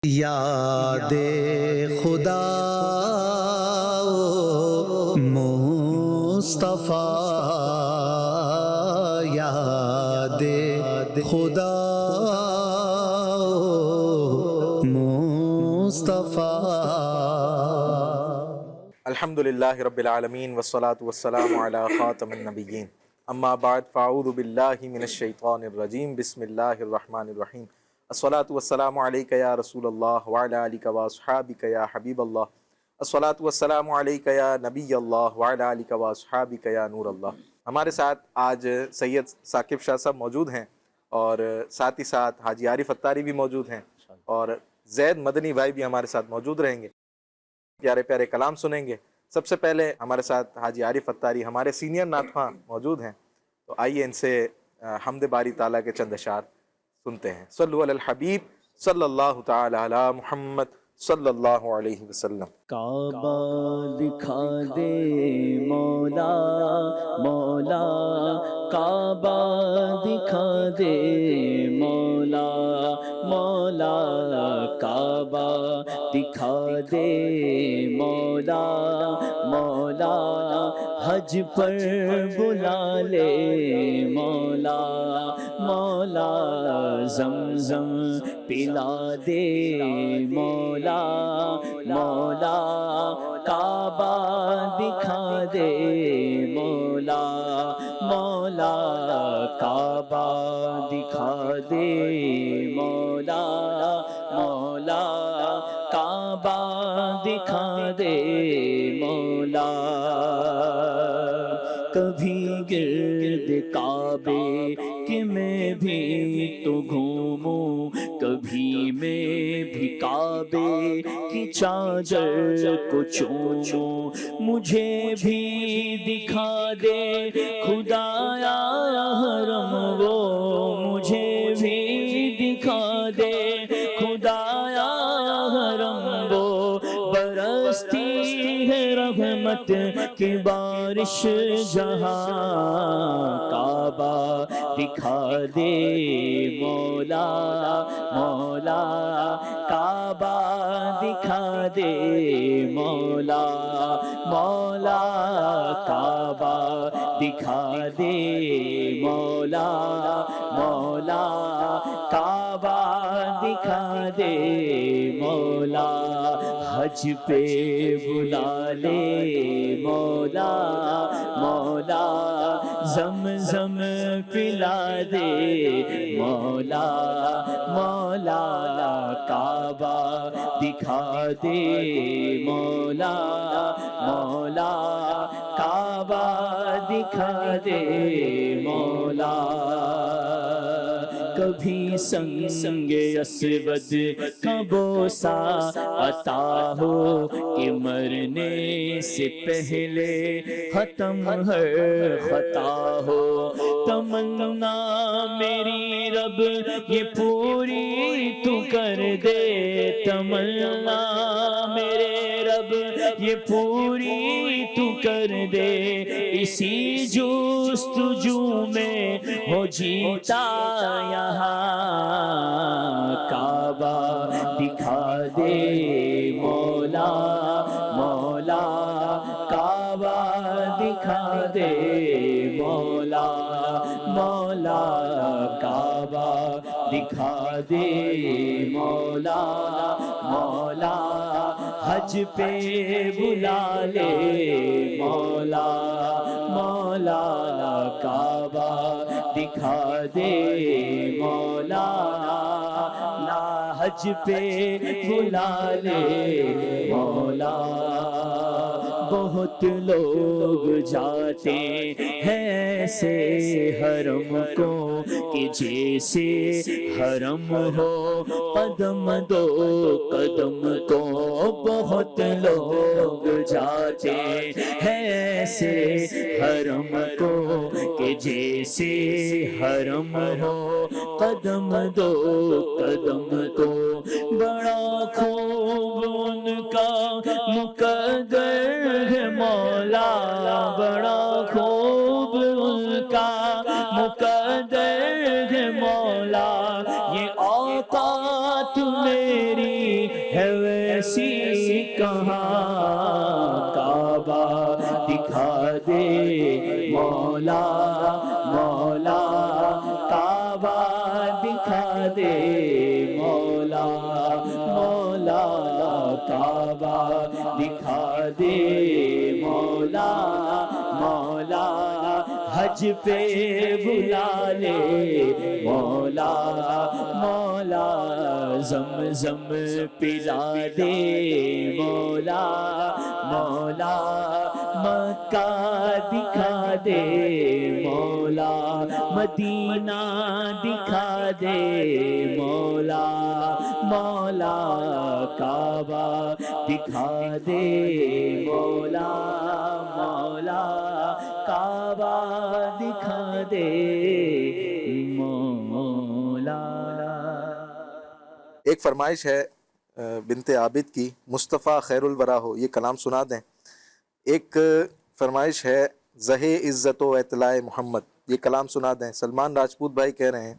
یاد خدا مصطفیٰ، یاد خدا مصطفیٰ۔ الحمدللہ رب العالمین والصلاة والسلام علی خاتم النبیین، اما بعد فاعوذ باللہ من الشیطان الرجیم، بسم اللہ الرحمن الرحیم۔ الصلاة والسلام علیکہ یا رسول اللہ وعلی آلکہ واصحابکہ یا حبیب اللہ، الصلاة والسلام علیکہ یا نبی اللہ وعلی آلکہ واصحابکہ یا نور اللہ۔ ہمارے ساتھ آج سید ثاقب شاہ صاحب موجود ہیں، اور ساتھ ہی ساتھ حاجی عارف اتاری بھی موجود ہیں، اور زید مدنی بھائی بھی ہمارے ساتھ موجود رہیں گے، پیارے پیارے کلام سنیں گے۔ سب سے پہلے ہمارے ساتھ حاجی عارف اتاری ہمارے سینئر نعت خواں موجود ہیں، تو آئیے ان سے حمد باری تعالیٰ کے چند اشعار سنتے ہیں۔ صلو علی الحبیب صلی اللہ تعالی علی محمد صلی اللہ علیہ وسلم۔ کعبہ دکھا دے مولا مولا، کعبہ دکھا دے مولا مولا، کعبہ دکھا دے مولا مولا، حج پر بلا لے مولا مولا، زمزم پلا دے مولا مولا، کعبہ دکھا دے مولا مولا، کعبہ دکھا دے مولا مولا، کعبہ دکھا دے مولا۔ کبھی گرد کعبے کہ میں بھی تو گھوموں، کبھی میں بھی کعبے کی چادر کو چوموں، مجھے بھی دکھا دے خدایا حرم وہ، مجھے بھی دکھا دے خدایا حرم وہ، برستی ہے رحمت کی بارش جہاں، کعبہ دکھا دے مولا مولا، کعبہ دکھا دے مولا مولا، کعبہ دکھا دے مولا مولا، کعبہ دکھا دے مولا، حج پہ بلا لے مولا مولا، زمزم پلا دے مولا مولا، کعبہ دکھا دے مولا مولا، کعبہ دکھا دے مولا۔ کبھی سنگ اسود کا بوسہ عطا ہو کہ مرنے سے پہلے ختم ہر خطا ہو، تمنا میری رب یہ پوری تو کر دے، تمنا میرے رب یہ پوری تو کر دے، اسی جستجو میں ہو جیتا یہاں، کعبہ دکھا دے مولا مولا، کعبہ دکھا دے مولا مولا، کعبہ دکھا دے مولا مولا، حج پہ بلا لے مولا مولا، کعبہ دکھا دے مولا، حج پہ بلا لے مولا۔ بہت لوگ جاتے ہیں ایسے حرم کو کہ جیسے حرم ہو قدم دو قدم کو، بہت لوگ جاتے ہیں ایسے حرم کو کہ جیسے حرم ہو قدم دو قدم کو، بڑا خوب ان کا مقدر ہے مولا، بڑا خوب ان کا مقدر ہے مولا، یہ اوقات میری ہے ویسی کہاں کعبہ دکھا دے مولا مولا کعبہ دکھا دے مولا مولا کعبہ دکھا دے مولا مولا حج پہ بلا لے مولا مولا زمزم پلا دے مولا مولا مکہ دکھا دے مولا مدینہ دکھا دے مولا مولا کعبہ دکھا دے مولا مولا کعبہ دکھا دے مولا. ایک فرمائش ہے بنت عابد کی، مصطفیٰ خیر الورا ہو، یہ کلام سنا دیں. ایک فرمائش ہے زہے عزت و اطلاع محمد، یہ کلام سنا دیں. سلمان راجپوت بھائی کہہ رہے ہیں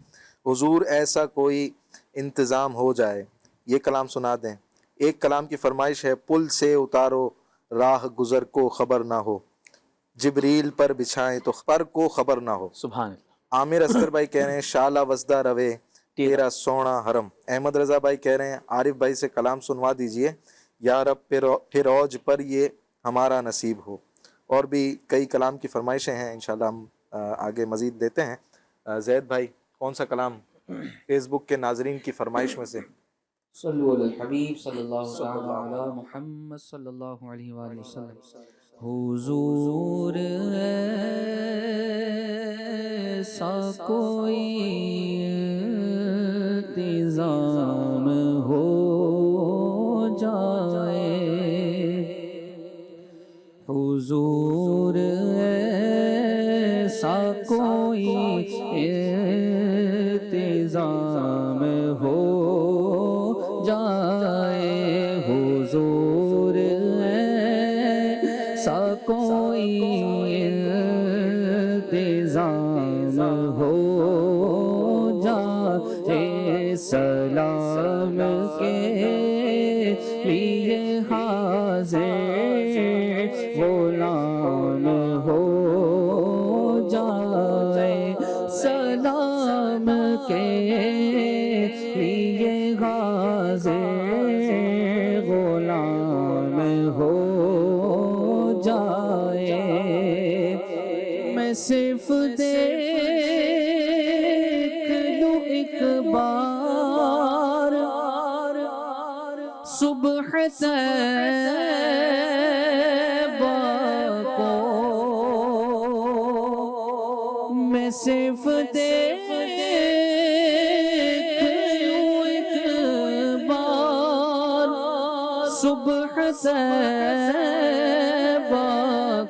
حضور ایسا کوئی انتظام ہو جائے، یہ کلام سنا دیں. ایک کلام کی فرمائش ہے پل سے اتارو راہ گزر کو خبر نہ ہو، جبریل پر بچھائیں تو پر کو خبر نہ ہو. سبحان اللہ. عامر اصغر بھائی کہہ رہے ہیں شالہ وزدہ روے تیرا سونا حرم. احمد رضا بھائی کہہ رہے ہیں عارف بھائی سے کلام سنوا دیجئے، یا رب پھر اوج پر یہ ہمارا نصیب ہو. اور بھی کئی کلام کی فرمائشیں ہیں، انشاءاللہ ہم آگے مزید دیتے ہیں. زید بھائی کون سا کلام فیس بک کے ناظرین کی فرمائش میں سے؟ صلو علی الحبیب صلی اللہ تعالی علی محمد صلی اللہ علیہ وآلہ وسلم. حضور ایسا کوئی انتظام ہو جائے، حضور ایسا کوئی انتظام ہو جائے، حضور ایسا کوئی انتظام ہو جائے، سلام کے لیے حاضر غلام ہو جائے، سلام کے لیے حاضر غلام ہو جائے. میں صرف دیکھ لوں ایک بار صبح طیبہ کو، میں صرف دیکھ لوں ایک بار صبح طیبہ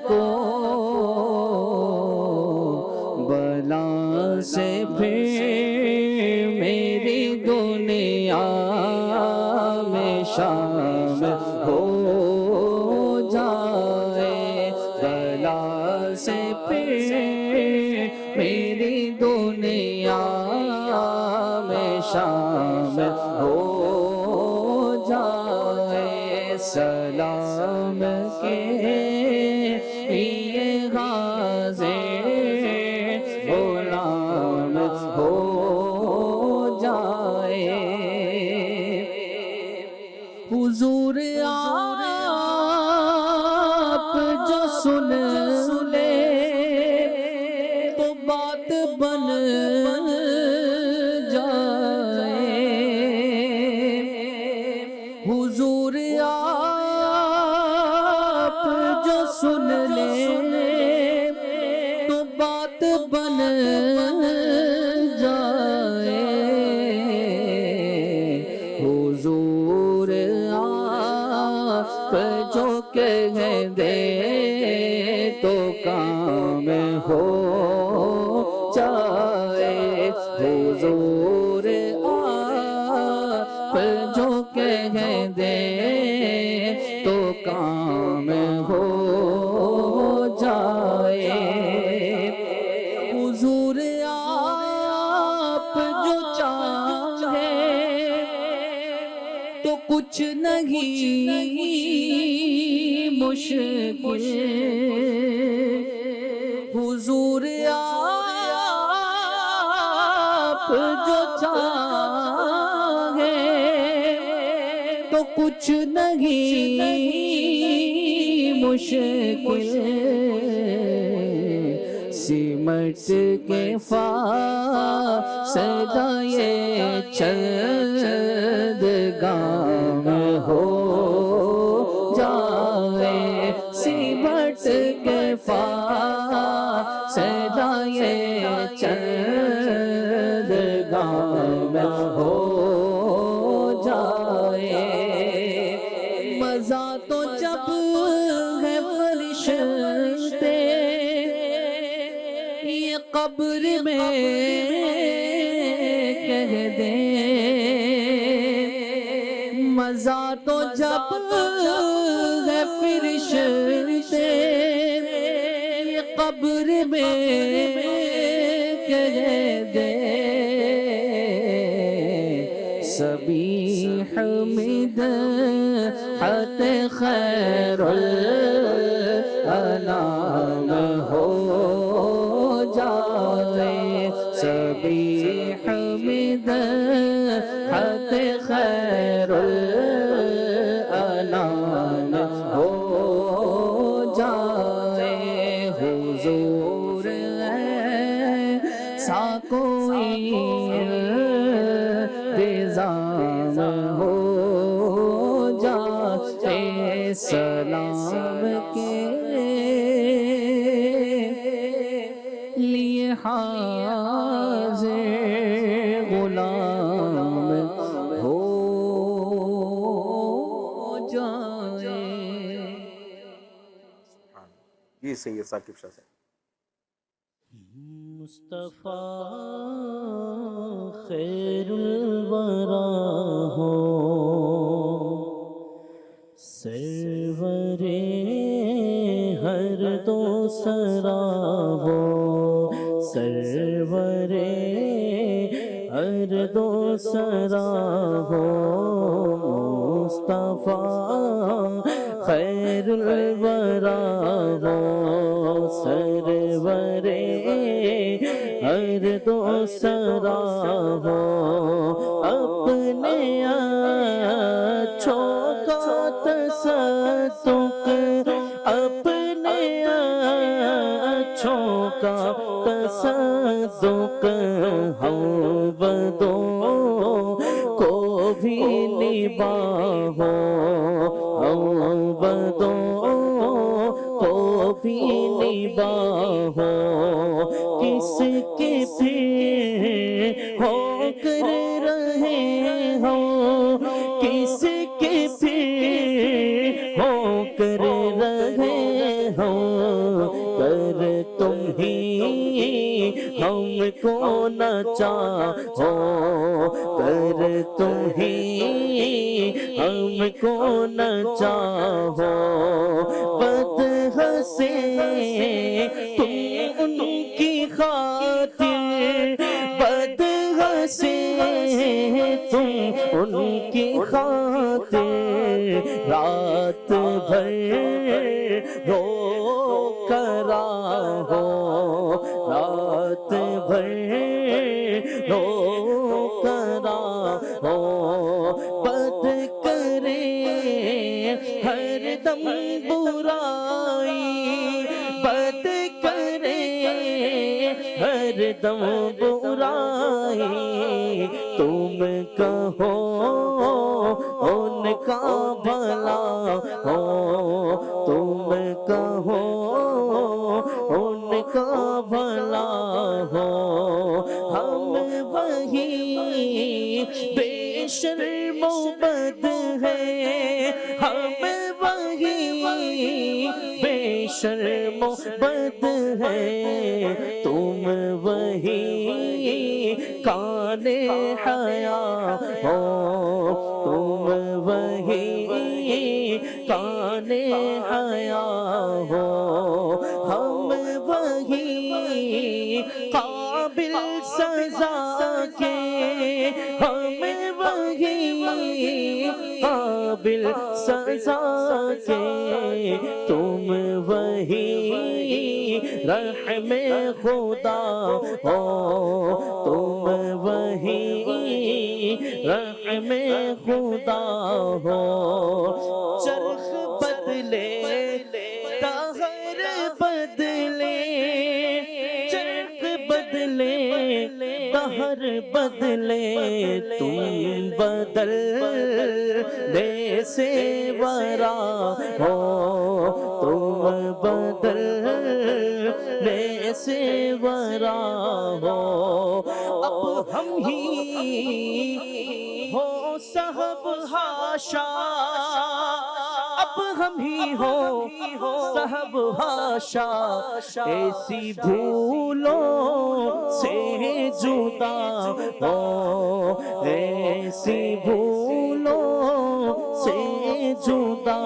کو، بلا سے پھر میری دنیا میں شام ہو جائے، بلا سے پھر میری دنیا میں شام ہو جائے، سلام کے لیے حاضر غلام ہو جائے. حضور آپ جو سن لے تو بات بن جائے، حضور آپ جو سن لے تو بات بن جائے، حضور آپ جو کہہ دے تو کام ہو جائے، حضور آپ جو کہہ دے تو کام ہو جائے، حضور آپ جو چاہے تو کچھ کچھ نہیں مشکل حضور آپ جو چاہے تو کچھ نہیں مشکل سمٹ کے فاصلہ یہ چند گام ہو جائے سمٹ کے فاصلہ یہ چند گام ہو جائے مزہ تو جب ہے فرشتے یہ قبر میں کہہ دیں مزہ تو جب ہے فرشتے یہ قبر میں کہہ دیں سبیح مدحت خیر الانام ہو جائے سبیح مدحت خیر الانام ہو جائے حضور ایسا کوئی نظام ہو جائے سلام کے لیے حاضر غلام ہو جائے یہ صحیح ہے ثاقب شاہ صاحب مصطفیٰ خیر الورا ہو سرور ہر دو سرا ہو سرور ہر دو سرا ہو مصطفیٰ خیر الورا ہو سرور ہر دو سرا ہو اپنے اچھوں کا تصدق اپنے اچھوں کا تصدق ہم بدوں کو بھی نباہو ہم بدوں کو بھی نباہو کس کے پھر ہو کر رہے ہو کس کے پھر ہو کر رہے ہو کر تم ہی ہم کو نہ چاہو کر تم ہی ہم کو نہ چاہو بدح سے تم ان کی خاطر بدح سے تم ان کی خاطر رات بھر رو کرا ہو رات بھر رو کرا ہو بد کرے ہر دم برائی بد کرے ہر دم برائی تم کہو ان کا بھلا ہو تم کہو ان کا بھلا ہو ہم وہی بے شرم و بد ہے ہم وہی بے شرم و بد ہے تم وہی کان حیا ہو تم وہی کان حیا ہو ہم وہی قابل سزا کے ہم وہی قابل سزا کے تم وہی رحم خدا ہو، تم وہی رحم خدا ہو۔ چرخ بدلے دہر بدلے، چرخ بدلے دہر بدلے، تم بدلنے سے ورا ہو، تم بدلنے سے ورا ہو۔ اب ہم ہی ہو صاحب حاشا، اب ہم ہی ہو صاحب حاشا، ایسی بھولوں سے جدا ہو، ایسی بھولوں سے جدا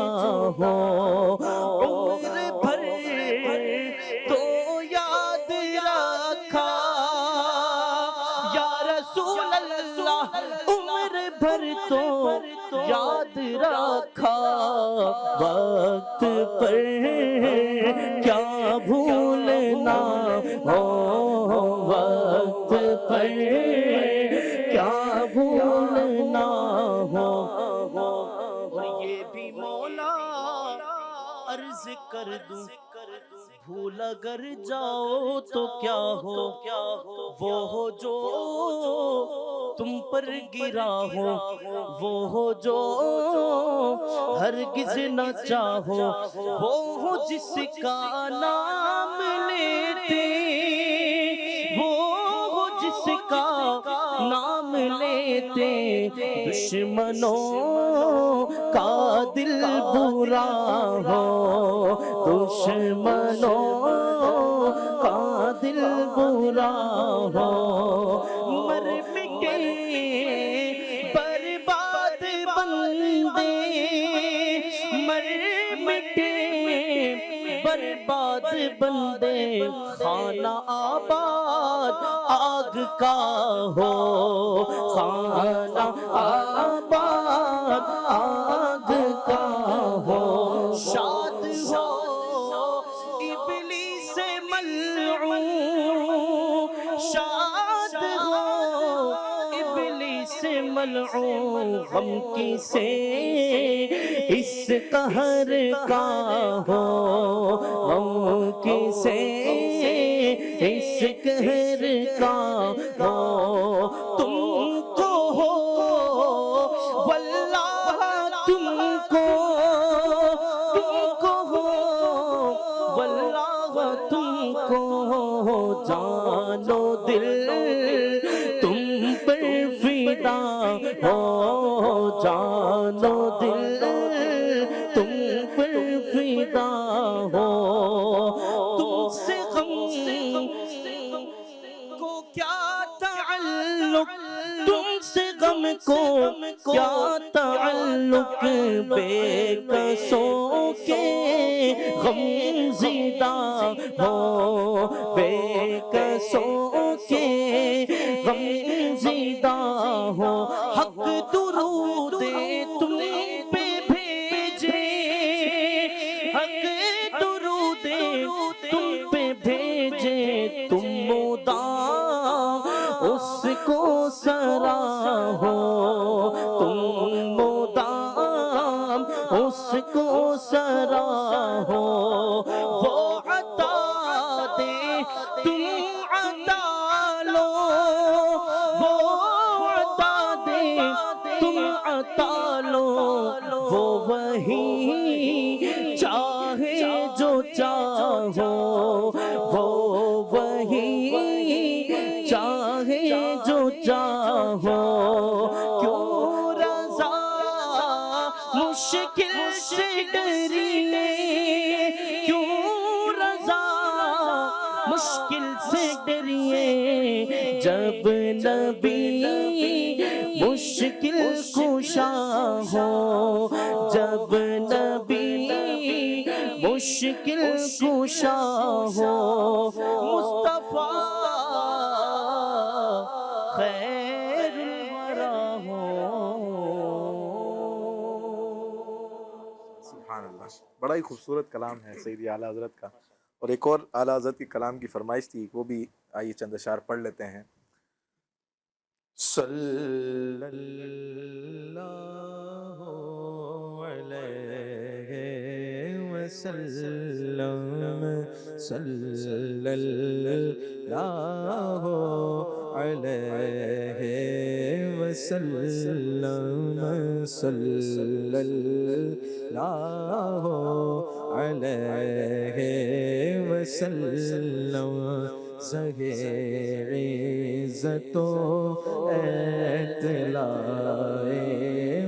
ہو۔ عمر بھر تو یاد رکھا یا رسول اللہ، عمر بھر تو یاد رکھا، وقت پر کیا بھولنا ہو، وقت پر کیا بھولنا ہو۔ اور یہ بھی مولا عرض کر دوں، بھول اگر جاؤ تو کیا ہو، وہ ہو جو تم پر گرا ہو، وہ ہو جو ہرگز نہ چاہو، وہ ہو جس کا نام لیتے، وہ ہو جس کا نام لیتے دشمنوں کا دل برا ہو، دشمنوں کا دل برا ہو۔ مر مٹے برباد بندے، مر مٹے برباد بندے، خانہ آباد آگ کا ہو، خانہ آباد آگ کا ہو۔ شاد ہو ابلیس ملعون، شاد ہو ابلیس ملعون، غم کسے اس قہر کا ہو، غم کسے اس قہر کا ہو۔ تم کو ہو واللہ تم کو، تم کو ہو واللہ تم کو، جان و دل تم پر فدا ہو، جان و دل تم پر فدا ہو۔ تم سے غم کو کیا تعلق، تم سے غم کو کیا تعلق، بے قصوں کے غم زدہ ہو، بے قصوں کے غم زدہ ہو۔ حق درود تم پہ بھیجے، حق درود تم پہ بھیجے، تم مدام اس کو سراہو، تم مدام اس کو سراہو۔ وہ عطا دے تم عطا لو، وہ عطا دے تم عطا لو، وہ وہی چاہے جو چاہو، وہ وہی چاہے جو چاہو۔ کیوں رضا مشکل سے ڈریے، کیوں رضا مشکل سے ڈریے، جب نبی مشکل کشا ہو، جب نبی مشکل کشا ہو۔ مصطفیٰ خیر الورا ہو۔ سبحان اللہ، بڑا ہی خوبصورت کلام ہے سیدی اعلیٰ حضرت کا. اور ایک اور اعلیٰ حضرت کی کلام کی فرمائش تھی، وہ بھی آئیے چند اشعار پڑھ لیتے ہیں. صلی اللہ علیہ وسلم، صلی اللہ علیہ وسلم، صلی اللہ علیہ وسلم. ظہیر عزت و اطلاع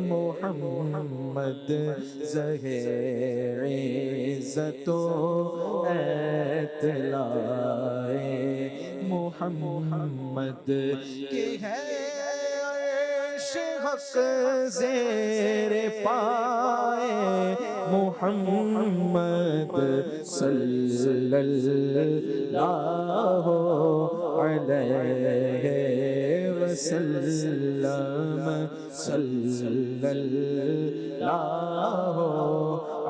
محمد، ظہیر عزت و اطلاع محمد کے ہے عرش حق زیر پائے محمد، صلی اللہ علیہ وسلم، صلی اللہ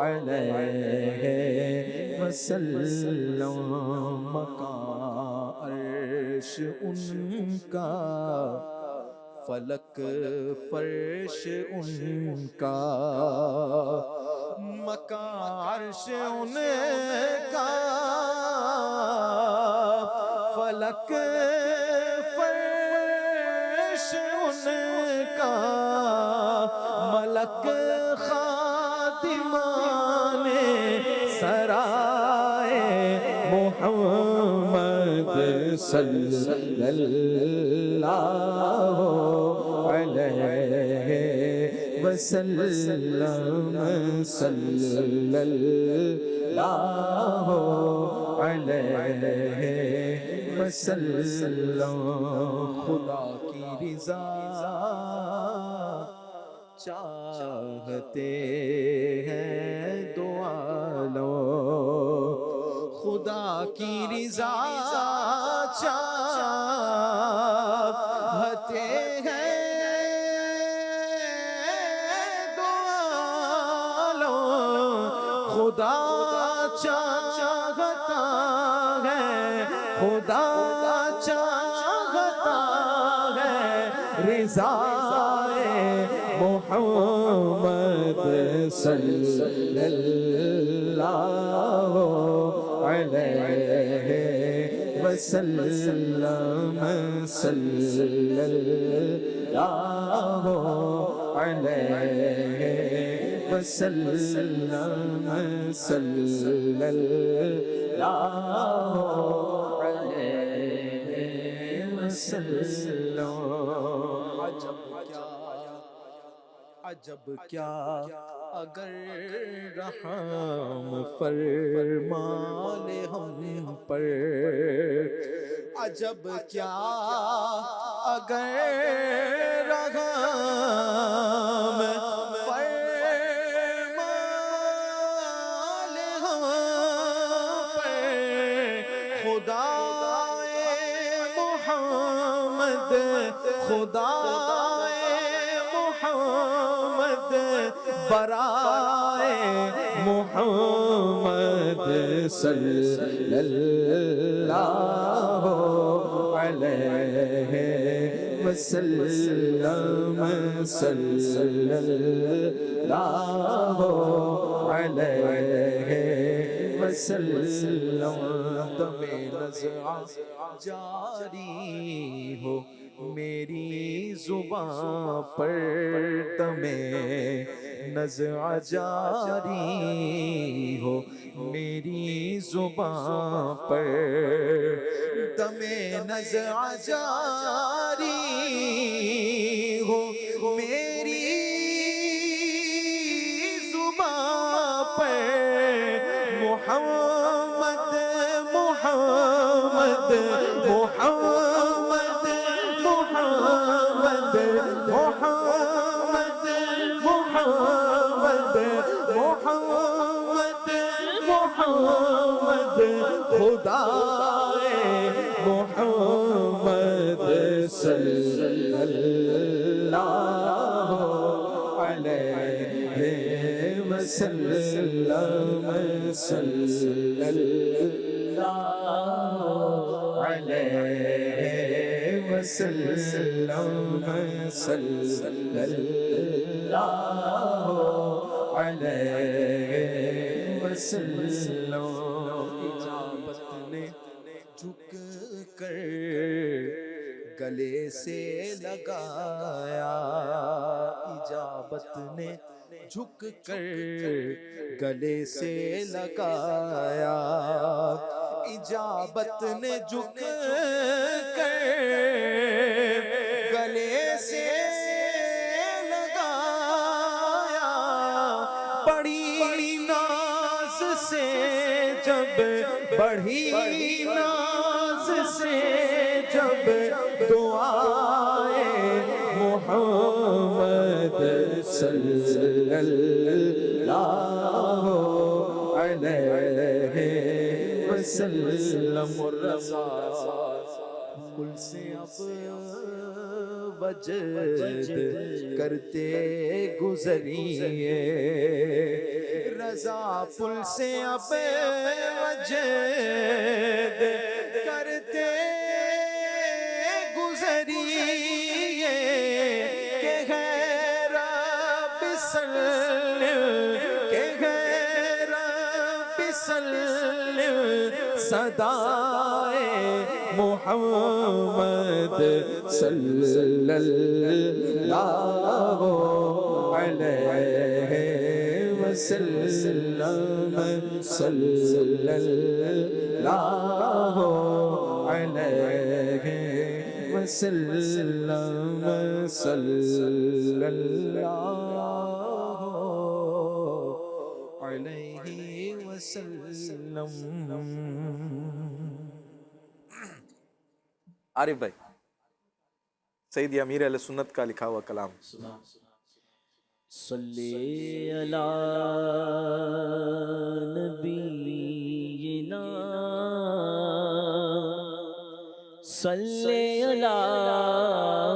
علیہ وسلم. مقام عرش ان کا، فلک فرش ان کا، مقام عرش ان کا، فلک فرش ان کا، ملک خادمان سرائے محمد، صلی اللہ علیہ وسلم، صلی اللہ علیہ وسلم. خدا کی رضا چاہتے ہیں دو عالم، خدا کی رضا چاہتے ہیں دو عالم، خدا چاہتا ہے، خدا چاہتا ہے رضا محمد، صلی اللہ علیہ وسلم، صلی اللہ علیہ وسلم، صلی اللہ علیہ وسلم. عجب کیا اگر رحم فرما لے ہم پر، عجب کیا اگر رحم فرما لے ہم پر، خدا محمد، خدا برائے محمد، صلی اللہ علیہ وسلم، صلی اللہ علیہ وسلم. دم نزع جاری ہو میری زباں پر، دم نزع جاری ہو میری زباں پر، دم نزع جاری ہو میری زباں پر، محمد محمد محمد محمد محمد محمد محمد محمد خدا محمد صلی اللہ علیہ وسلم صلی اللہ علیہ وسلم صلی اللہ علیہ وسلم اجابت نے جھک کر گلے سے لگایا اجابت نے جھک کر گلے سے لگایا اجابت نے جھک کر گلے سے لگایا بڑی ناز سے جب بڑی ناز سے جب دعائے محمد صلی اللہ علیہ وسلم رضا کل سے اب وجد کرتے گزریے رضا پل سے اب وجد کرتے گزریے کہ ہے رب صلی کہ ہے رب صلی صدائے محمد صلی اللہ علیہ وسلم صلی اللہ علیہ وسلم صلی اللہ علیہ وسلم. عارف بھائی سیدی امیر اہل سنت کا لکھا ہوا کلام. صلی علی نبینا صلی علی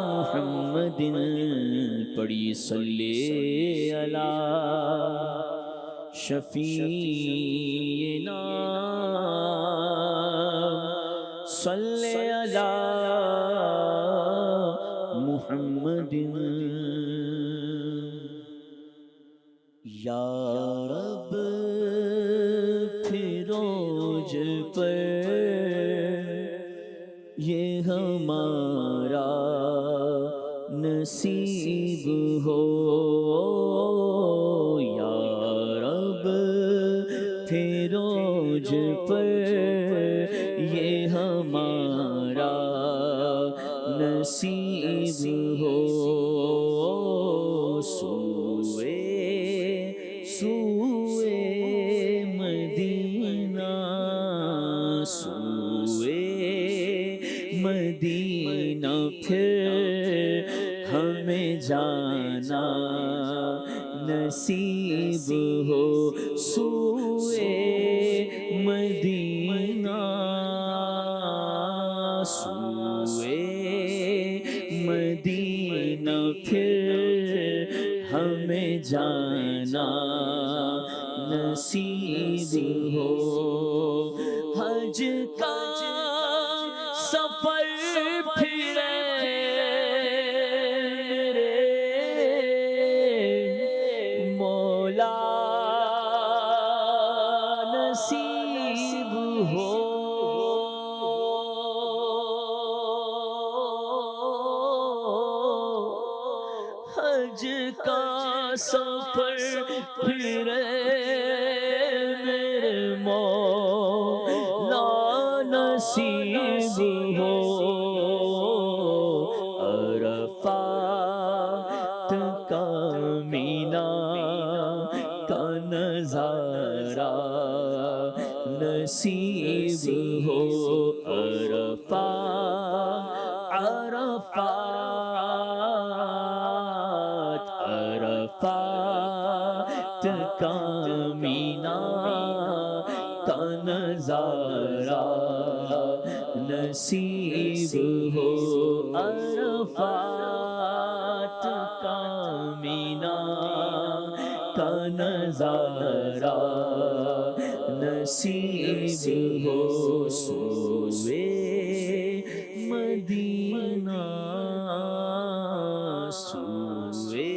محمد پڑھی صلی علی شفیعنا صلی علی محمد یا رب فروج پر یہ ہمارا نصیب ہو یا رب فروج پر یہ ہمارا نصیب ہو سوئے مدینہ مدینہ پھر ہمیں جانا نصیب ہو سوئے مدینہ مدینہ پھر ہمیں جانا نصیب ہو حج کا سفر پھرے مولا نصیب ہو حج کا سفر پھرے میرے مولا نصیب ہو عرفات کا مینا کا نظارہ نصیب ہو عرفات کا مینا کا نظارہ نصیب ہو عرفات کا مینا کا نظارہ نصیب ہو سوئے مدینہ سوئے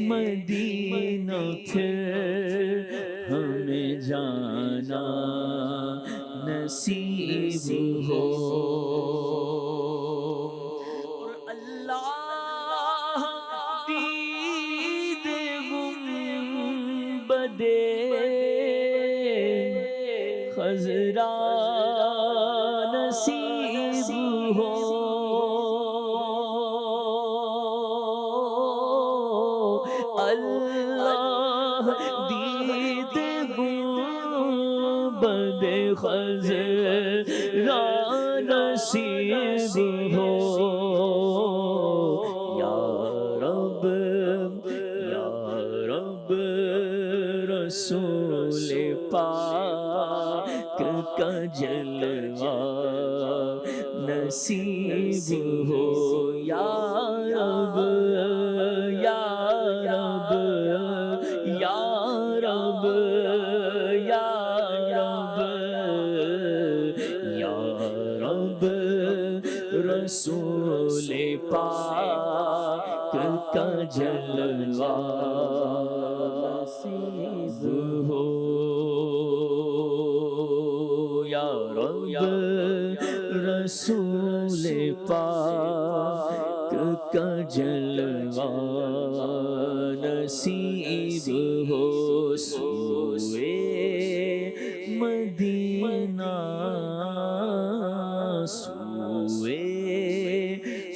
مدینہ پھر ہمیں جانا نصیب ہو اور اللہ دید گنبد خضرا نصیب ہو اللہ دید گنبد خضرا نصیب ہو یا رب رسول پاک کا جلوہ نصیب ہو یا رب یا رب یا رب یا رب یا رب رسول پاک کا جلوہ نصیب ہو یا رب رسول پاک کا جلوہ نصیب ہو سوئے مدینہ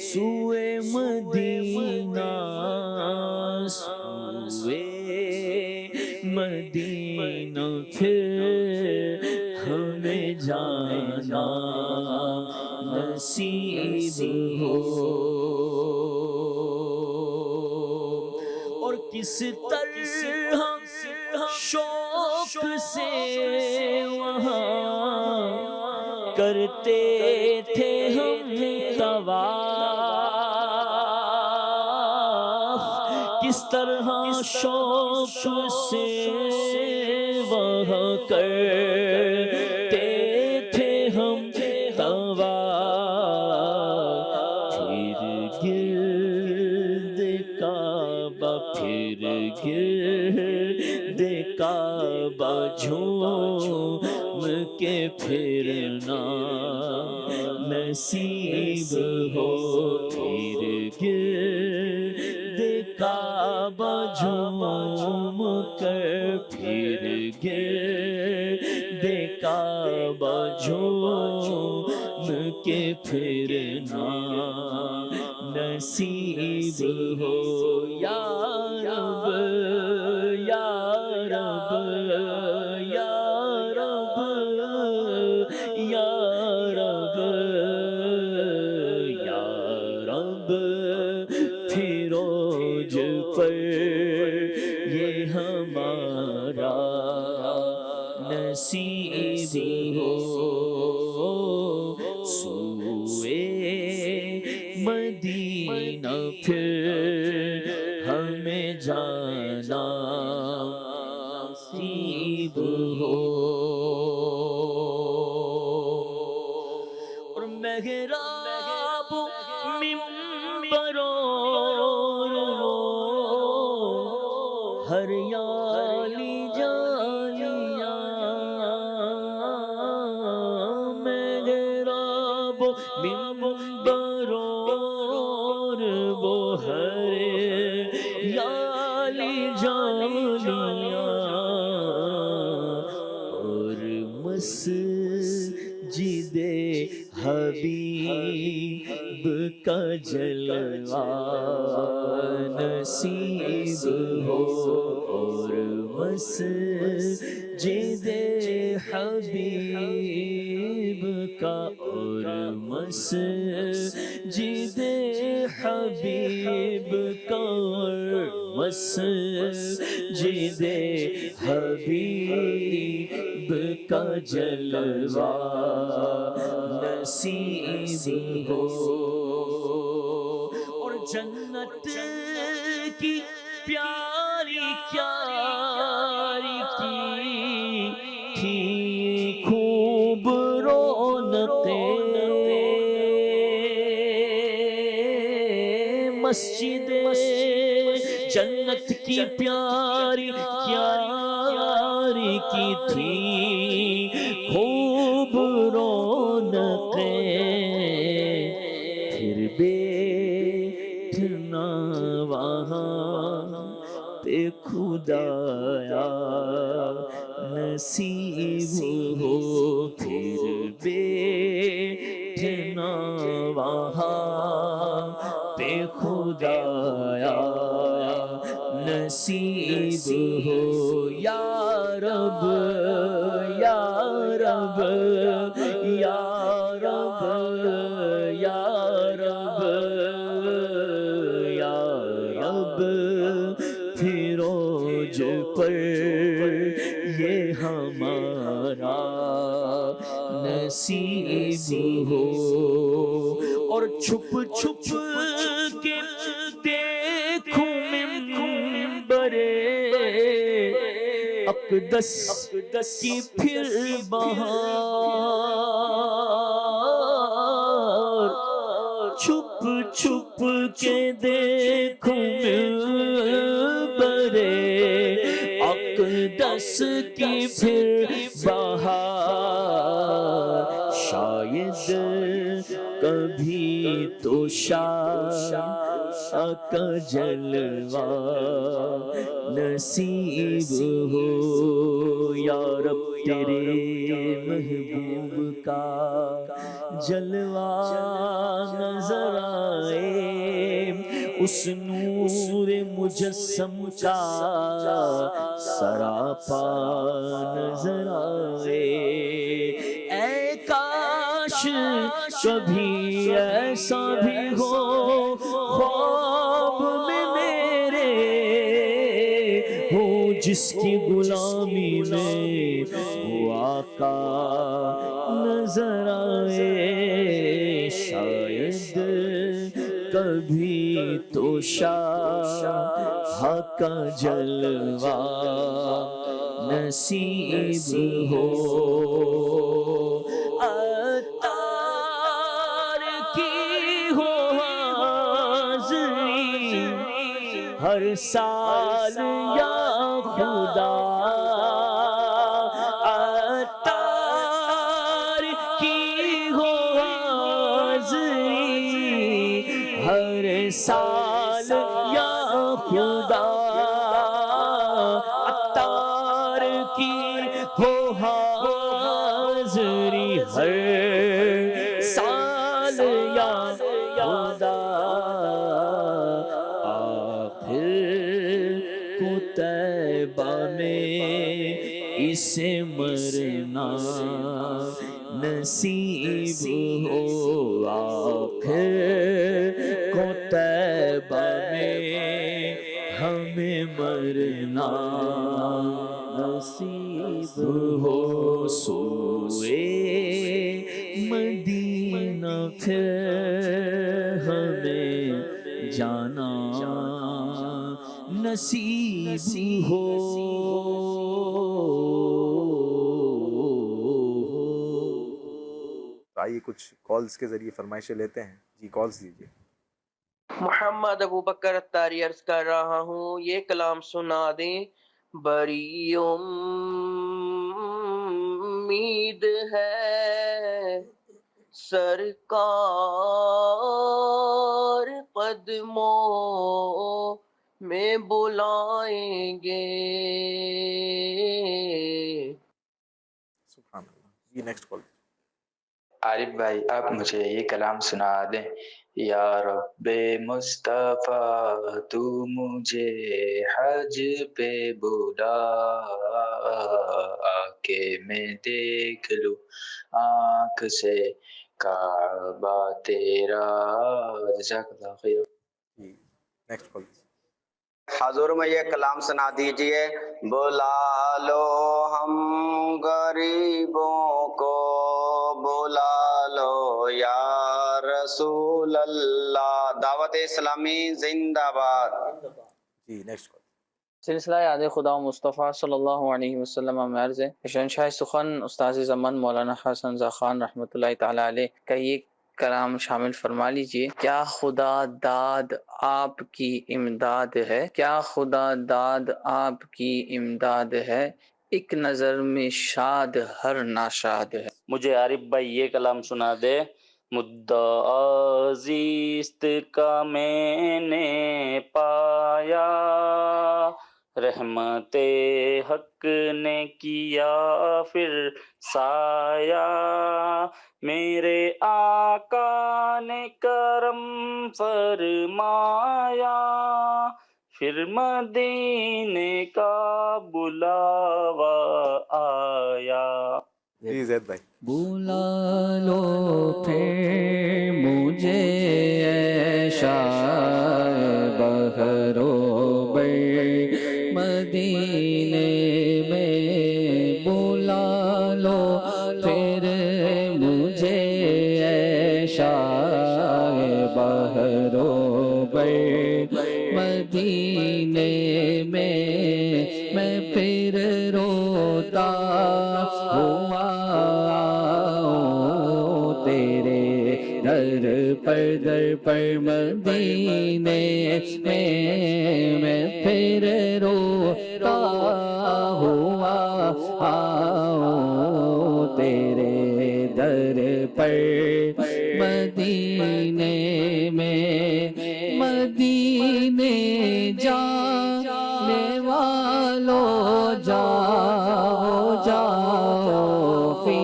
سوئے مدینہ سوئے مدینہ پھر ہمیں جانا نصیب ہو اور کس طرح شوق سے وہاں کرتے تھے ہم طواف کس طرح شوق سے وہاں کرتے تھے ہم طواف پھر گرد کعبہ جھوم کے پھرنا نصیب ہو پھر گرد کعبہ جھوم کر پھر گرد کعبہ جھوم کے پھرنا نصیب ہو یا رب یا رب یا رب یا رب یا رب فروج پر یہ ہمارا نصیب ہو سوئے مدینہ پھر ہمیں جانا نصیب ہو اور محراب منبر ہر یالی جالیاں محراب منبر وہ ہر یالی جالیاں اور مسجد حبیب کا جلوہ نصیب ہو اور مسجد حبیب کا اور مسجد حبیب کا اور مسجد حبیب کا جلوہ نصیب ہو اور جنت کی پیاری کیا مسجد جنت کی پیاری پیاری کی تھی خوب رونقیں، پھر بیٹھنا وہاں پہ خدایا نصیب ہو، پھر بیٹھنا وہاں پہ خدایا نصیب ہو، یا رب یا رب یا رب یا رب یا رب، فروج پر یہ ہمارا نصیب ہو، اور چھپ چھپ کے دیکھوں منبر اقدس کی پھر بہار، چھپ چھپ کے دیکھوں منبر اقدس کی پھر بہار، شاید کبھی تو شاہ کا جلوہ نصیب ہو، یا رب تیرے محبوب کا جلوہ نظر آئے، اس نور مجسم کا سراپا نظر آئے، اے کاش کبھی ایسا بھی ہو خواب میں میرے، ہو جس کی غلامی میں وہ آقا نظر آئے، شاید کبھی تو شاہ کا جلوہ نصیب ہو، ہر سال یا خدا عطار کی ہو حاضری، ہر سال یا خدا عطار کی ہو حاضری، ہر سال یا خدا طیبہ میں اسے مرنا نصیب ہو، آخر کو طیبہ میں ہمیں مرنا نصیب ہو، سوئے مدینہ پھر ہمیں جانا نصیب ہو۔ آئیے کچھ کالز کے ذریعے فرمائشیں لیتے ہیں، جی کالز دیجیے۔ محمد ابو بکر اتاری عرض کر رہا ہوں، یہ کلام سنا دیں، بڑی امید ہے سرکار قدموں میں بلائیں گے۔ سبحان اللہ، جی نیکسٹ کال۔ عارف بھائی آپ مجھے یہ کلام سنا دیں، یا رب مصطفیٰ تو مجھے حج پہ بلا، آ کے میں دیکھ لوں آنکھ سے کعبہ تیرا۔ جزاک اللہ خیر۔ جی نیکسٹ کال۔ حضور میں یہ کلام سنا دیجئے، بلا لو ہم غریبوں کو، بلا لو یا رسول اللہ، دعوت اسلامی زندہ باد۔ جی نیکسٹ کال۔ سلسلہ یاد خدا و مصطفیٰ صلی اللہ علیہ وسلم میں عرض ہے، شہنشاہ سخن استاذ زمان مولانا حسن رضا خان رحمۃ اللہ تعالیٰ علیہ کا یہ کلام شامل فرما لیجئے۔ کیا خدا داد آپ کی امداد ہے، کیا خدا داد آپ کی امداد ہے، ایک نظر میں شاد ہر ناشاد ہے۔ مجھے عارف بھائی یہ کلام سنا دے۔ مدعا زیست کا میں نے پایا، رحمت حق نے کیا پھر سایہ، میرے آقا نے کرم فرمایا، پھر مدینے کا بلاوا آیا۔ جی زید بھائی بلا لو پھر مجھے اے شاہ بحر و بر مدینے میں، بلا لو پھر مجھے اے شاہ بحر و بر مدینے میں پھر روتا ہوا تیرے در پر مدینے میں پھر روتا ہوا تیرے در پر مدینے میں، مدینے جانے والو جاؤ جاؤ فی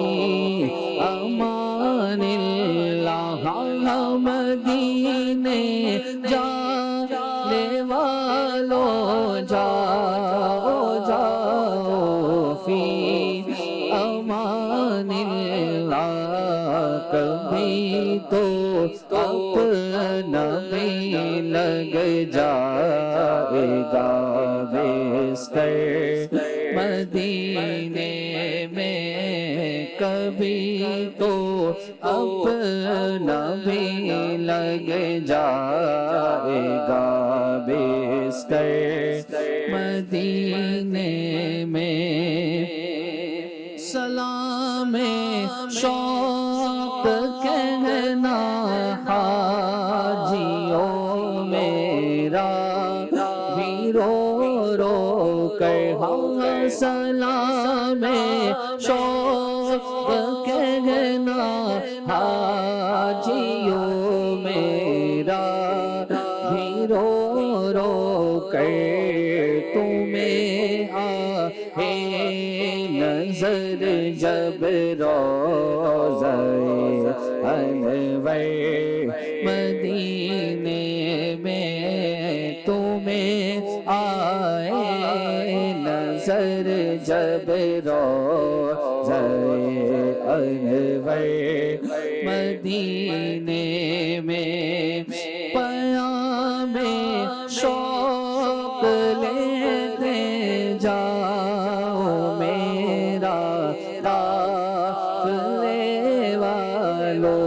امان اللہ، مدینے جانے والو جاؤ جاؤ فی امان اللہ، کبھی تو اپنا بھی لگ جائے گا بستر مدینے میں، کبھی تو اپنا بھی لگ جائے گا بستر مدینے میں۔ سلام شوق کہنا حاجیوں میرا بھی رو رو کر، ہاں سلام شوق کہنا حاجیوں میرا بھی رو رو کر، تمہیں آئے نظر جب روضہ انور مدینے میں، تمہیں آئے نظر جب روضہ انور مدینے میں، پیام شوق لیتے جاؤ میرا قافلے والو،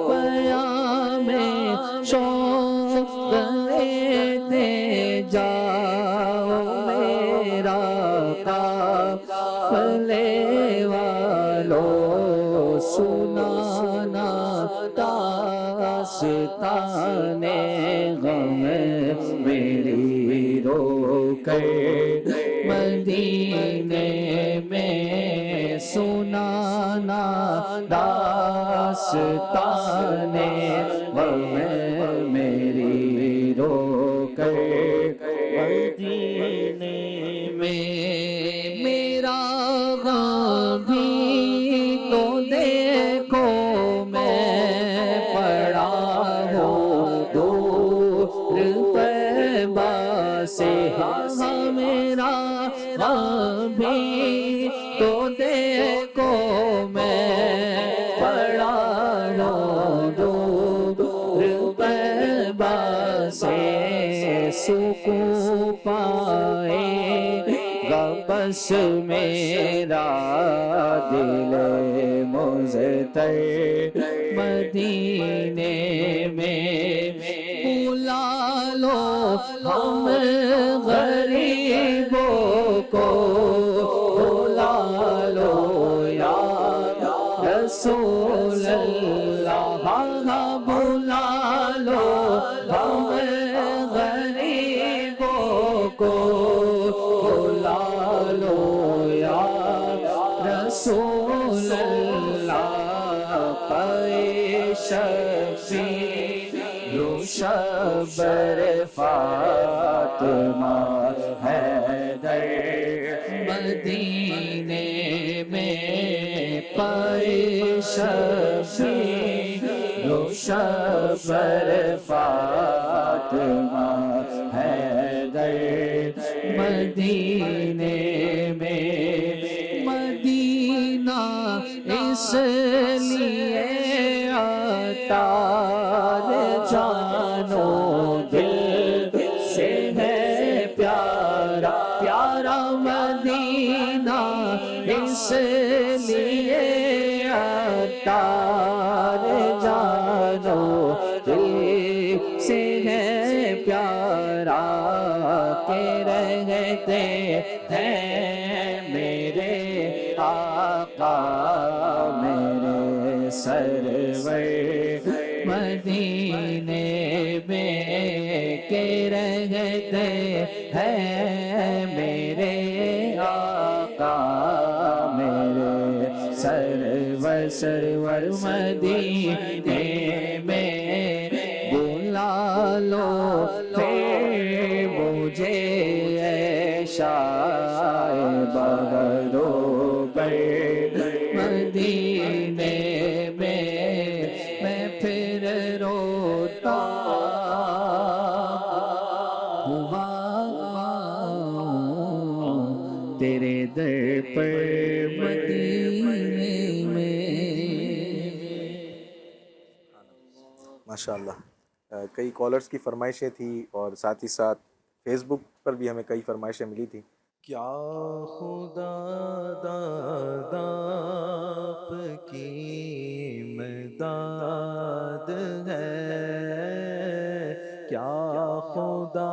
پیام شوق لیتے جاؤ میرا قافلے والو، سنانا داستان غم میری رو کر مدینے میں، سنانا داستان غم میری رو کر مدینے میں، میرا غم بھی تو دیکھو میں پڑا ہوں دور طیبہ سے، ہاں میرا غم بھی تو دیکھو میں پڑا ہوں دور طیبہ سے، سکون پائے گا بس میرا دل مضطر مدینے میں، بلا لو ہم غریبوں کو، بلا لو یا رسول اللہ، شبر فاطمہ حیدر مدینے میں پائے شبیر و شبر فاطمہ حیدر مدینے میں مدینہ اس لیے عطار جانو دل سے ہے پیارا پیارا مدینہ اس لیے عطار جانو دل سے ہے پیارا کہ رہتے ہیں میرے آقا میرے سرور مدینے میں کہ رہتے ہیں میرے آقا میرے سرور مدینے میں بلا لو پھر مجھے اے شاہ بغدو مدینے میں میں پھر روتا ہوا تیرے در پر مدینے میں. ماشاءاللہ. کئی کالرز کی فرمائشیں تھیں اور ساتھ ہی ساتھ فیس بک پر بھی ہمیں کئی فرمائشیں ملی تھیں. کیا خدا داد آپ کی امداد ہے کیا خدا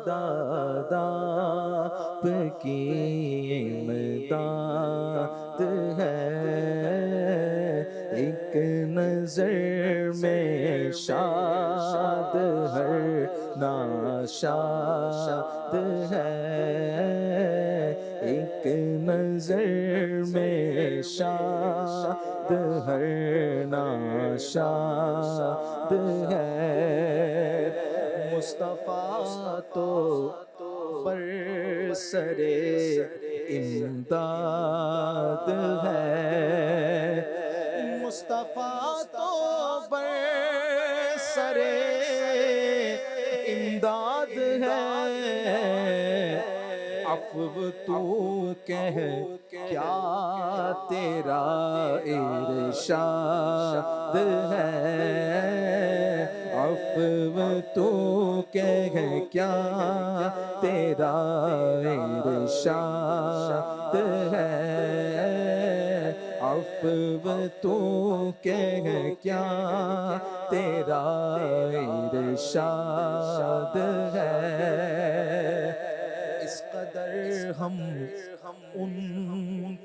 داد آپ کی امداد ہے ایک نظر میں شاد ہر ناشاد ہے ایک نظر میں شاد ہر ناشاد ہے مصطفیٰ تو برسرے امداد ہے مصطفیٰ تو برسرے امداد ہے عفو تو کہہ کیا تیرا ارشاد ہے عفو تو کہہ کیا تیرا ارشاد ہے عفو تو کہہ کیا تیرا ارشاد ہے اس قدر ہم ان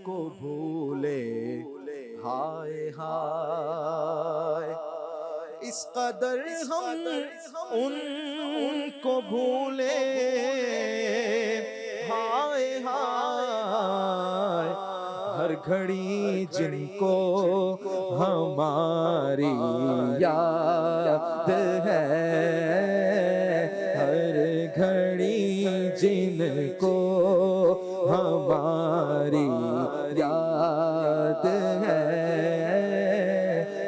کو بھولے ہائے ہائے اس قدر ہم ان کو بھولے ہائے ہائے ہر گھڑی جن کو ہماری یاد ہے ہر گھڑی جن کو ہماری یاد ہے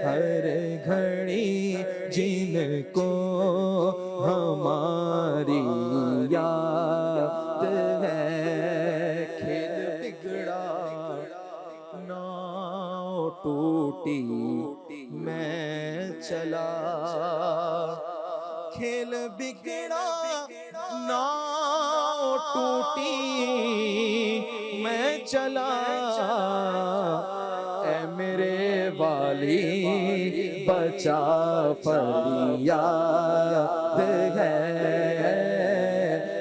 ہر گھڑی جن کو ہماری یاد ہے کھیل بگڑا ناؤ ٹوٹی میں چلا کھیل بگڑا ناؤ ٹوٹی میں چلا اے میرے والی بچا فریاد ہے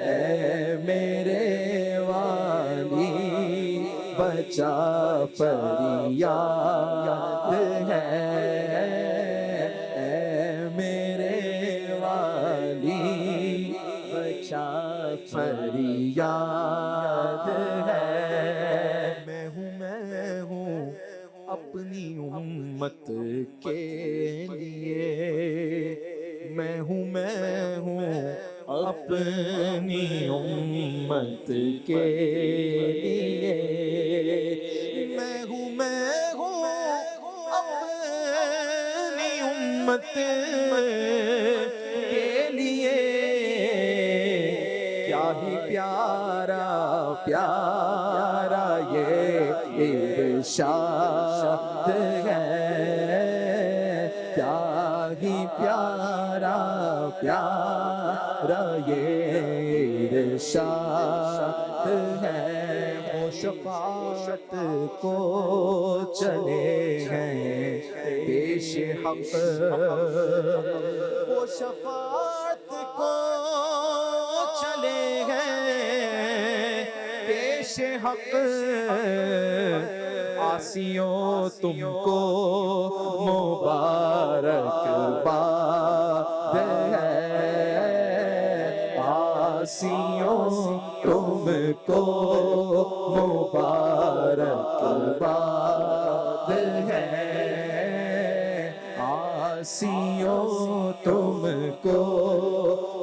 اے میرے والی بچا فریاد ہے اے میرے والی بچا فریاد ہے میں ہوں اپنی امت کے لیے میں ہوں اپنی امت کے لیے، میں ہوں اپنی امت کے لیے، کیا ہی پیارا پیارا یہ ارشاد ہے، کیا ہی پیارا پیارا یہ ارشاد ہے، وہ شفاعت کو چلے ہیں پیش حق، وہ شفاعت کو چلے ہیں پیش حق، عاصیوں تم کو مبارک باد ہے، عاصیوں تم کو مبارک باد ہے، عاصیوں تم کو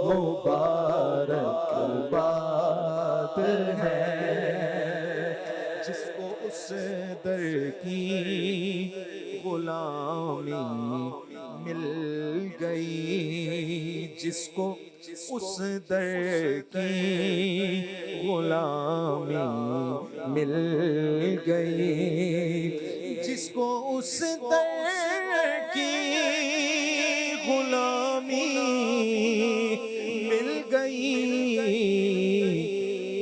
مبارک باد ہے، جس کو اس در کی غلامی مل گئی، جس کو اس در کی غلامی مل گئی، جس کو اس در کی غلامی مل گئی،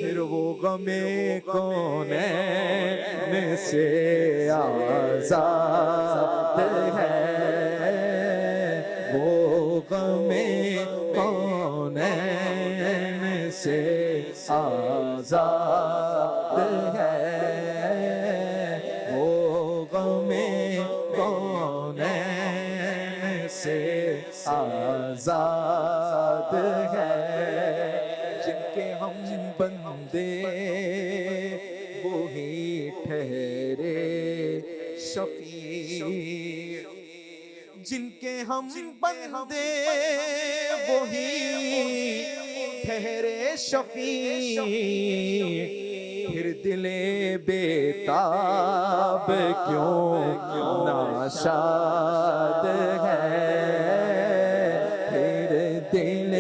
پھر وہ غم کونین سے آزاد ہے، وہ غم کونین سے آزاد ہے، وہ غم کونین سے آزاد ہے، جن کے ہم بندے وہی ٹھہرے شفیع، جن کے ہم بندے وہی ٹھہرے شفیع، پھر دل بیتاب کیوں ناشاد ہے، پھر دل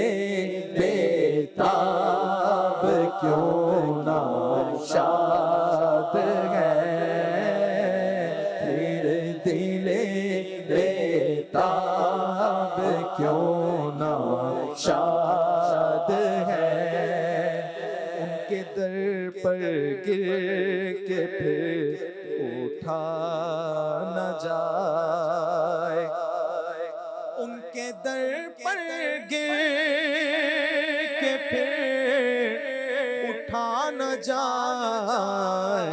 بیتاب کیوں ناشاد ہے، پھر دل بیتاب کیوں ناشاد ہے، ان کے در پر گر کے پھر اٹھا نہ جائے، ان کے در پر گر کے پھر اٹھا نہ جائے،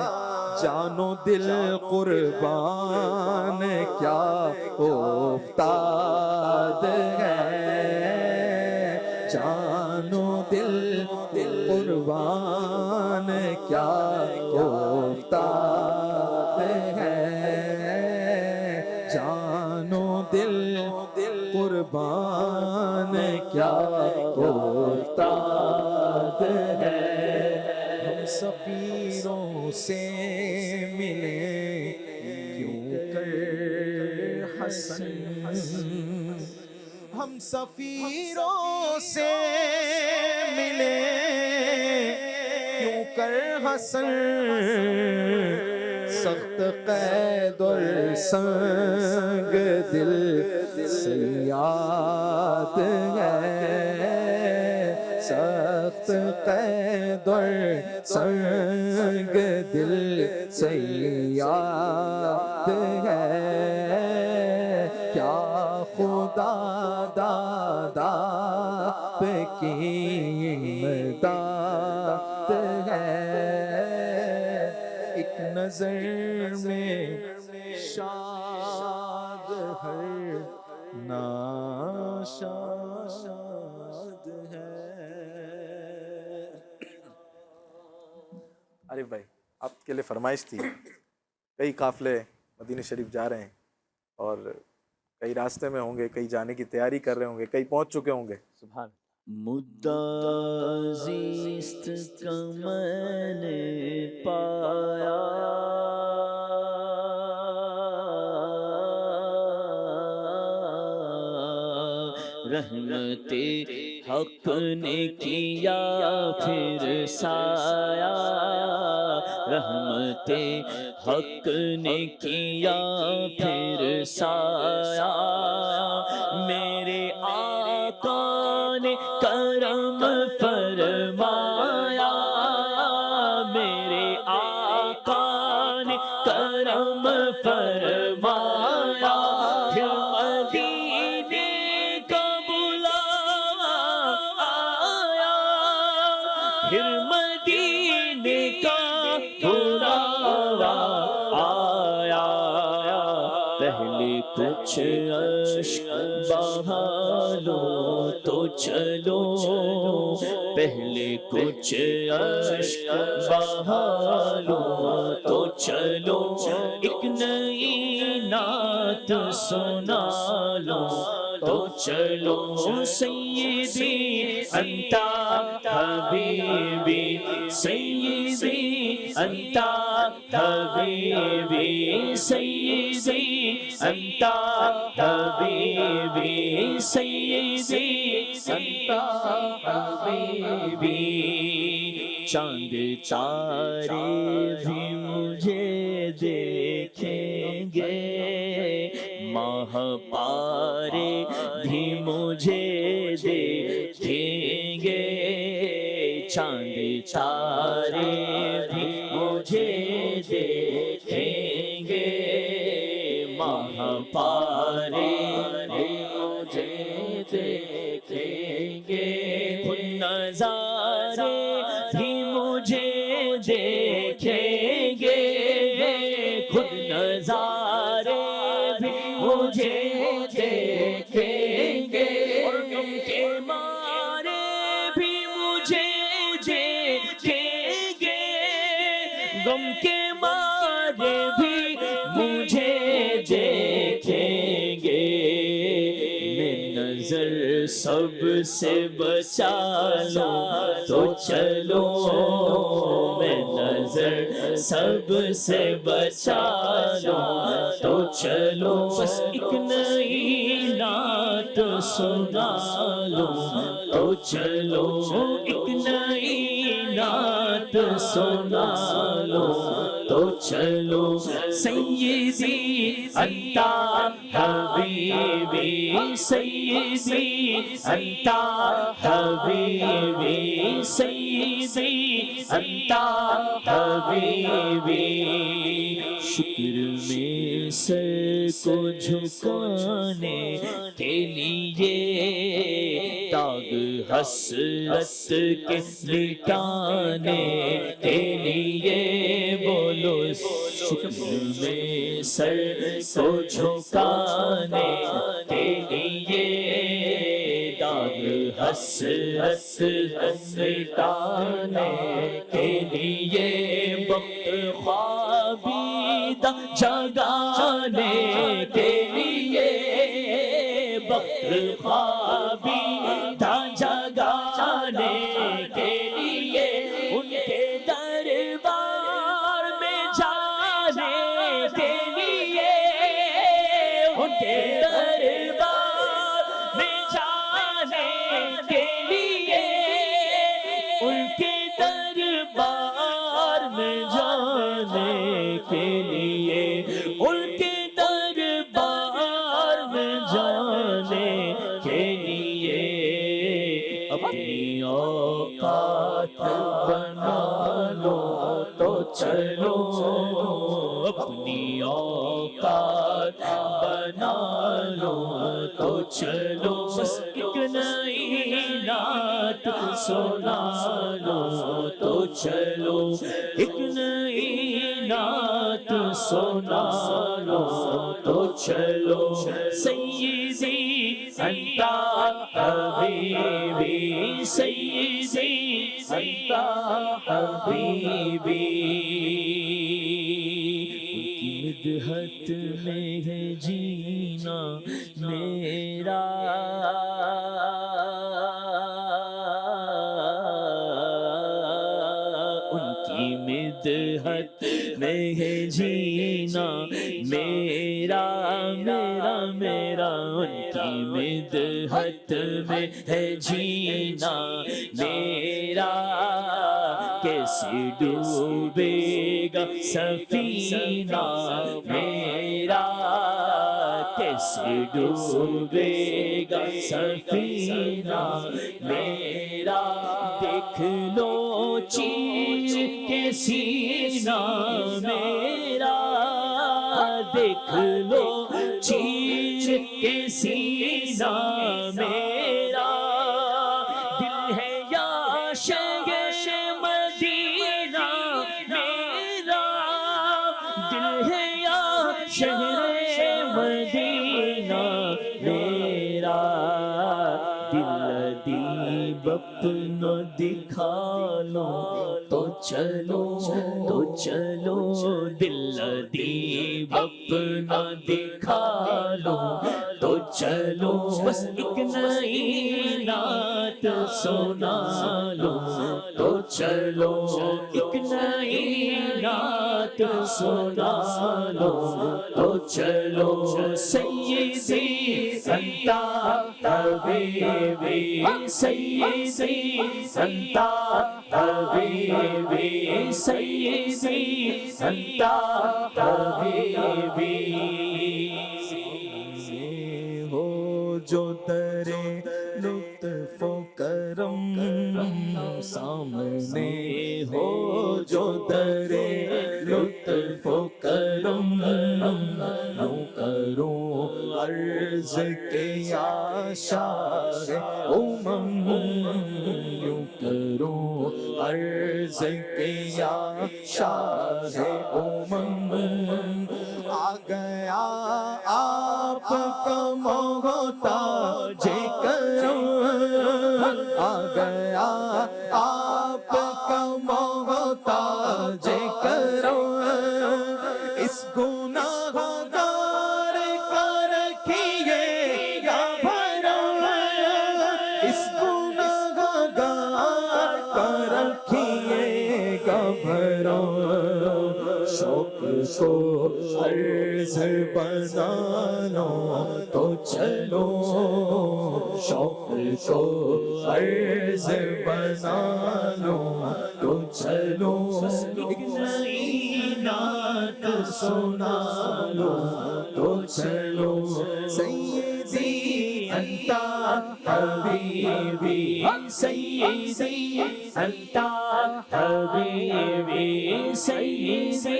جان و دل قربان کیا افتاد ہے، جان و دل قربان کیا افتاد ہے، جان و دل قربان کیا افتاد ہے، ہم سفیروں سے ملے کیوں کر حسن، ہم سفیروں سے ملے کیوں کر حسن، سخت قید اور سنگ دل سیاد ہے، سخت قید اور سنگ دل سیاد ہے، کیا خدا دادا پہ کی امداد ہے، ایک نظر میں شاد ہر ناشاد ہے۔ عارف بھائی آپ کے لیے فرمائش تھی، کئی قافلے مدینہ شریف جا رہے ہیں اور کئی راستے میں ہوں گے، کئی جانے کی تیاری کر رہے ہوں گے، کئی پہنچ چکے ہوں گے. سبحان. مدعا زیست کا میں نے پایا، رحمت حق نے کیا پھر سایہ، رحمت حق نے کیا پھر سایہ، میرے آقا نے کرم فرمایا، میرے آقا نے کرم فرمایا، پھر مدینے کا بلاوا آیا، پھر مدینے کا بلاوا آیا، پہلے کچھ اشک بہا لو تو چلو، پہلے کچھ اشک بہا لو تو چلو، ایک نئی نعت سنا لو تو چلو، سیدی انت حبیبی، سیدی انت حبیبی، سیدی انت حبیبی، سیدی انت حبیبی، چاند تارے بھی مجھے دیکھیں گے، ماہ پارے بھی مجھے دیکھیں گے، چاند تارے بھی مجھے دیکھیں گے، ماہ پارے بھی مجھے دیکھیں گے، خود نظارے بھی مجھے دیکھیں گے، خود نظارے بھی مجھے دیکھیں گے، اور غم کے مارے بھی مجھے دیکھیں گے، غم کے مارے بھی مجھے دیکھیں گے، میں نظر سب سے بچا لوں تو چلو، میں نظر سب سے بچا لوں تو چلو، بس ایک نئی نعت سنا لوں تو چلو، ایک نئی نعت سنا لو تو چلو، سیدی انت حبیبی، سیدی انت حبیبی، سیدی انت حبیبی، شکر میں سر کو جھکانے کے لیے، داغ حسرت کے مٹانے کے لیے، بولو شکر میں سر کو جھکانے کے لیے، داغ حسرت مٹانے کے لیے، وقت خوابیدہ جگانے کے لیے، وقت خوابیدہ جگانے کے لیے، ان کے دربار میں جانے کے لیے، ان کے دربار میں جانے کے لیے، ان کے دربار میں جانے کے لیے، ان کے دربار میں جانے کے لیے، اپنی اوقات بنا لو تو چلو، اپنی اوقات بنا لو تو چلو، بس ایک نئی نعت سنا لو تو چلو، ایک نئی نعت سنا لو تو چلو، سیدی انت حبیبی، سیدی انت حبیبی، مدحت میں ہے جینا میرا ان کی مدحت میں ہے جینا میرا میرا میرا ان کی مدحت میں ہے جینا میرا کیسے ڈوبے گا سفینہ میرا کیسے ڈوبے گا سفینہ میرا دیکھ لو چیر کے سینہ میرا دیکھ لو چیر کے سینہ میرا دل ہے یا شہر مدینہ میرا دل ہے یا شہر مدینہ میرا دل ادیب اپنا دکھا لو تو چلو دل ادیب اپنا دکھا لو تو چلو بس ایک نئی نعت سنا لو تو چلو ایک نئی نعت سنا لو تو چلو سیدی انت حبیبی سیدی انت حبیبی سیدی انت حبیبی ہو جو درے لطف و کرم سامنے ہو جو درے لطف و کرم نو کروں عرض کے یا شاہ یوں کروں عرض کے یا شاہ آ گیا آپ کا محتاج کرم آ گیا آپ کا محتاج کرم اس گناہ گار کا رکھیے گا بھرم اس گناہ گار کا رکھیے گا بھرم شوق کو عرض بنا لو تو چلو شوق کو عرض بنا لو تو چلو ایک نئی نعت سنا لو تو چلو سیدی انت حبیبی سیدی انت حبیبی سیدی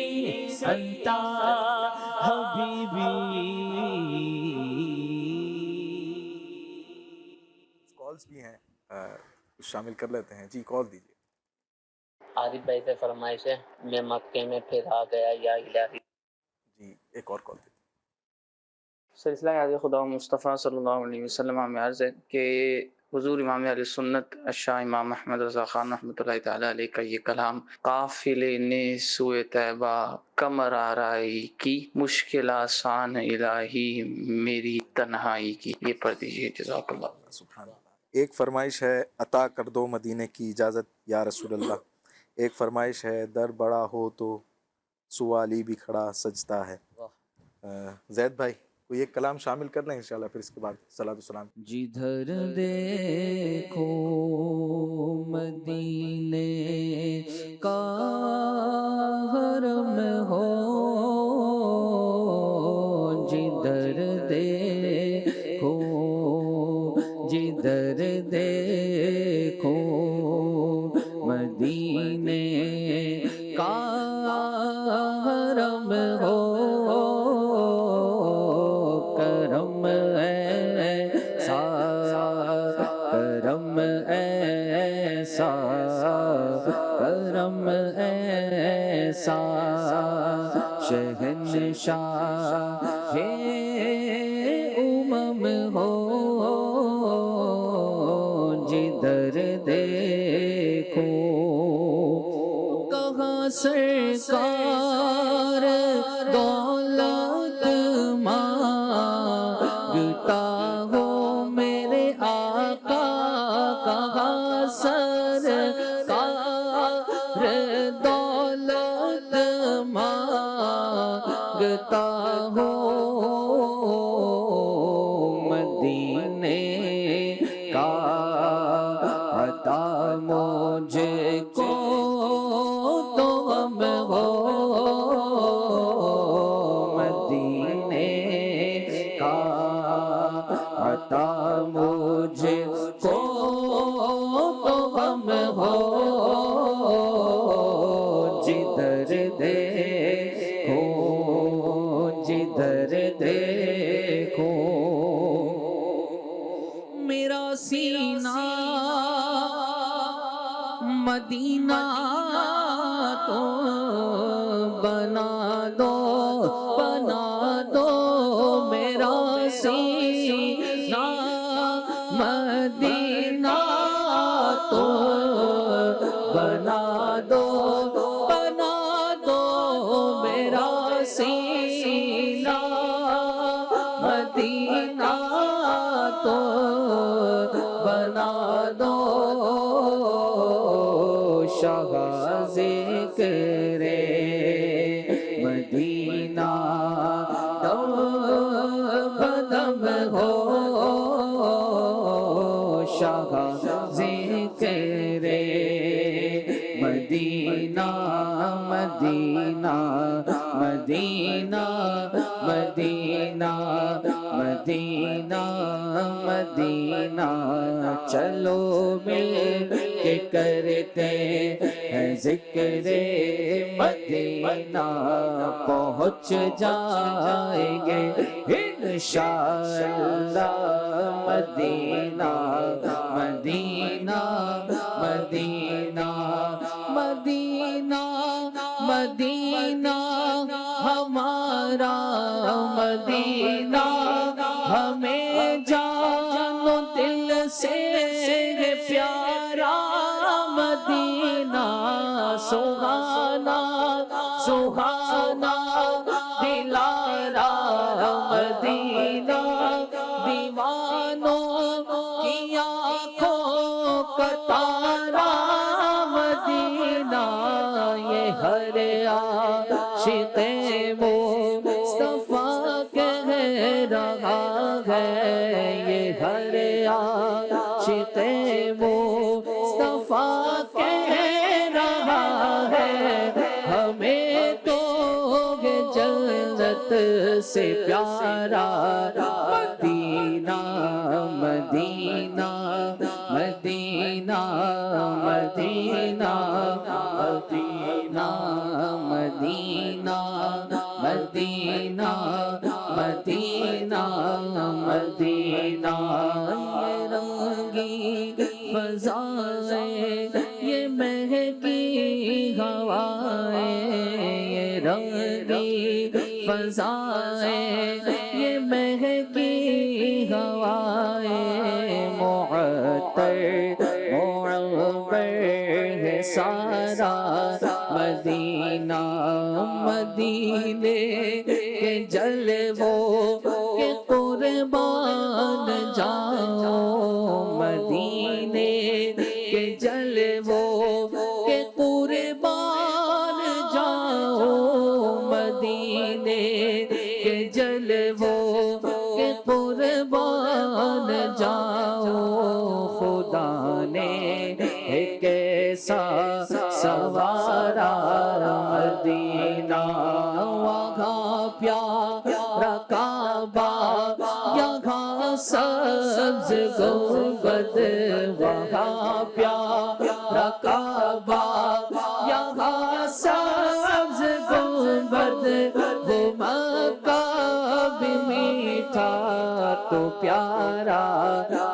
انت حبیبی کالز بھی ہیں کچھ شامل کر لیتے ہیں جی کال دیجیے عارف بھائی سے فرمائش ہے میں مکے میں پھر آ گیا یا الہی جی ایک اور کال دیجیے سلسلہ یاد خدا مصطفیٰ صلی اللہ علیہ وسلم میں عرض ہے کہ حضور امام اہل سنت شاہ امام احمد رضا خان رحمۃ اللہ تعالیٰ علیہ کا یہ کلام قافلے نے سوئے طیبہ کمر آرائی کی مشکل آسان الہی میری تنہائی کی یہ پڑھ دیجیے جزاک اللہ سبحان اللہ ایک فرمائش ہے عطا کر دو مدینے کی اجازت یا رسول اللہ ایک فرمائش ہے در بڑا ہو تو سوالی بھی کھڑا سجدہ ہے زید بھائی کوئی ایک کلام شامل کر لیں انشاءاللہ پھر اس کے بعد صلاۃ والسلام جدھر دیکھو مدینے کا حرم ہو جدھر دیکھو مدینے کا حرم ہو کرم ایسا کرم ایسا کرم ایسا شہنشاہ امم ہو جدھر دیکھو کہاں سرکار دولت مانگتا ہوں مدینے کا عطا مجھے کو تو غم ہو مدینے کا عطا مجھے کو تو غم ہو جدھر دیکھو جدھر دیکھو میرا سینہ مدینہ تو بنا دو میرا سینہ مدینہ تو بنا دو میرا سینہ مدینہ تو بنا دو شاہ ذکر مدینہ دم بدم ہو شاہ ذکر مدینہ مدینہ مدینہ مدینہ مدینہ مدینہ چلو مل کے کرتے ہیں ذکر مدینہ پہنچ جائیں گے انشاءاللہ مدینہ مدینہ مدینہ مدینہ مدینہ ہمارا مدینہ ہمیں جانو دل سے پیارا مدینہ سہانا سہانا دلارا مدینہ دیوانوں کی آنکھوں کا تارا مدینہ یہ ہر عاشق مصطفیٰ کہہ رہا ہے یہ ہر عاشق مصطفیٰ کہہ رہا ہے ہمیں تو جنت سے پیارا مدینہ مدینہ مدینہ مدینہ مدینہ مدینہ مدینہ مدینہ مدینہ یہ رنگی فضائیں یہ مہکی ہوائیں یہ رنگی فضائیں یہ مہکی ہوائیں معطر معبر ہے سارا مدینہ مدینے کے جلووں کے قربان جاؤ مدینے کے جلووں کے قربان جاؤ مدینے کے جلووں کے قربان جاؤ خدا نے ایک ایسا سوارا مدینہ وہاں پیارا کعبہ یہاں سبز گنبد وہاں پیارا کعبہ یہاں سبز گنبد وہ مکہ بھی میٹھا تو پیارا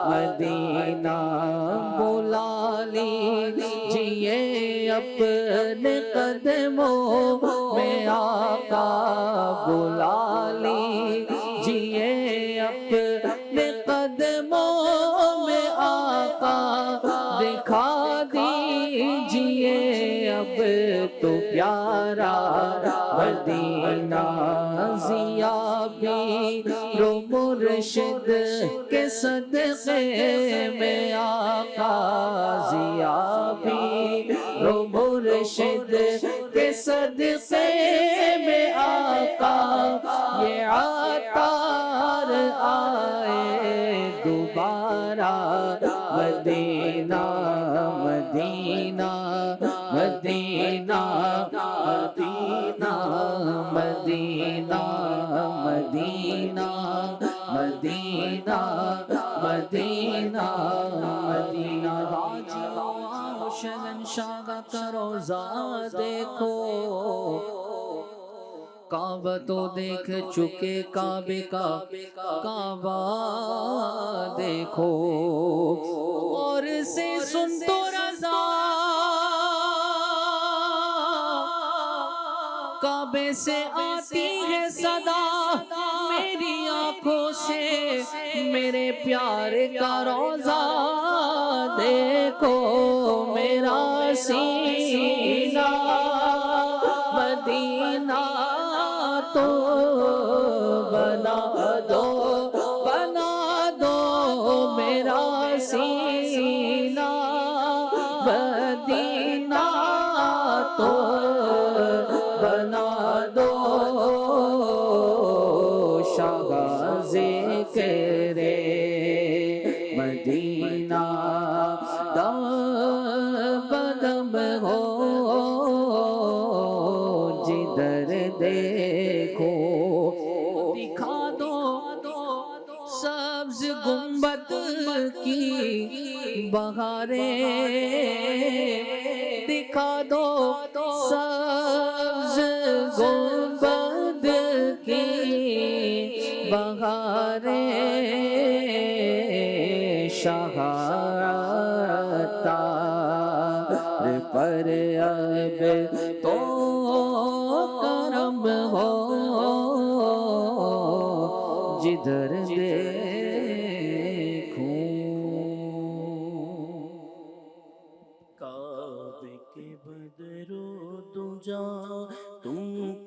مدینہ بلا لیجیے اپنے قدموں میں آقا بلا لیجیے اپنے قدموں میں آقا دکھا دیجیے اب تو پیارا مدینہ ضیا بھی رو مرشد کے صدقے میں آقا ضیا بھی رو مرشد کے صدقے میں آقا کا یہ عطار آئے دوبارہ مدینہ مدینہ مدینہ مدینہ مدینہ مدینہ مدینہ مدینہ مدینہ راجعوں شہنشاہ کا روضہ دیکھو کعبہ تو دیکھ چکے کعبے کا کعبہ دیکھو اور سے سن تو رضا کعبے سے آتی ہے صدا میری آنکھوں سے میرے پیارے کا روضہ دیکھو میرا سینہ مدینہ تو بنا دو میرا سینہ مدینہ تو بنا دو شاہ ذکر مدینہ دم بدم ہو جدھر دیکھو دکھا دو سبز گنبد کی بہاریں دکھا دو سبز گنبد کی بہاریں شاہ تار پر اب تو کرم ہو جدھر دیکھوں کعبے کے بدرو دجا تم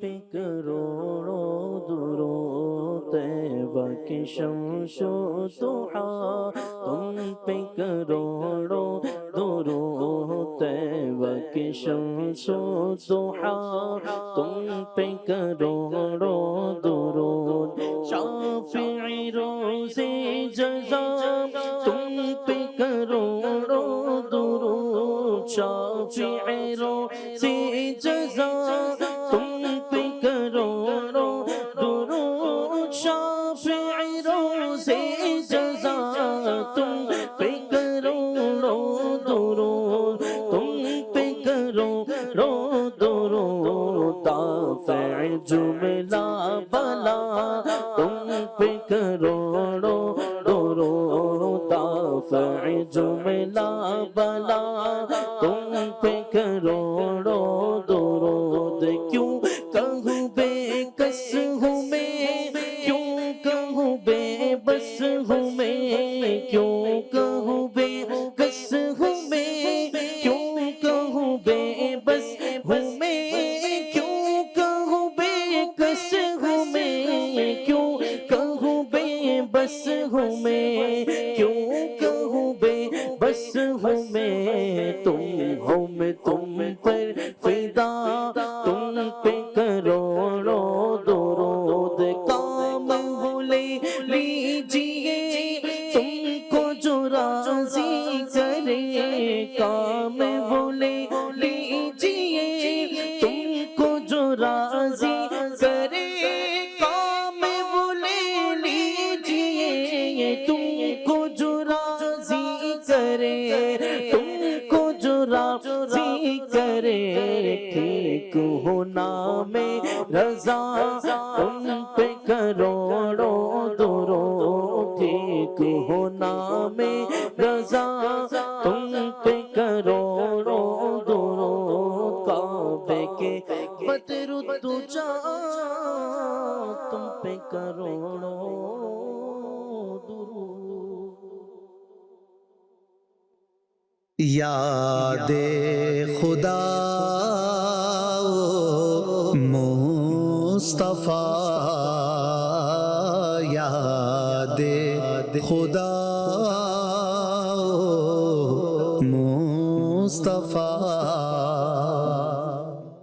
پہ کروڑوں درود طیبہ کے شمس و ضحیٰ تم پہ کروڑوں درود طیبہ کے شمس و ضحیٰ تم پہ کروڑوں درود شافعی روز جزا تم پہ کروڑوں درود شافعی روز جزا تم پہ کروڑوں درود شافعی روز جزا تم پہ کروڑوں درود تم پہ کروڑوں درود دافع جملہ بلا تم پہ کروڑوں درود دافع جملہ بلا تم پہ کروڑوں درود کیوں کہوں بے کس ہوں میں کیوں کہوں بے بس ہوں میں کیوں کہوں بے کس ہوں میں کیوں کہوں بے بس ہوں میں کیوں کہوں بے کس ہوں میں کیوں کہوں بے بس ہوں میں کیوں کہوں بے بس ہوں میں تم ہو میں تم پر فدا تم پہ کروڑوں درود کام وہ لے لیجیے تم کو جو راضی کرے کام وہ لے لیجیے تم کو جو راضی کرے کام وہ لے لیجیے تم کو جو راضی کرے تم کو جو راضی کرے ٹھیک ہونا میں رضا تم پہ کروڑوں درود ٹھیک ہونا میں رضا تم پہ کروڑوں درود کعبے کے بدر دجا تم پہ کروڑوں درود یاد خدا مصطفیٰ یاد خدا مصطفیٰ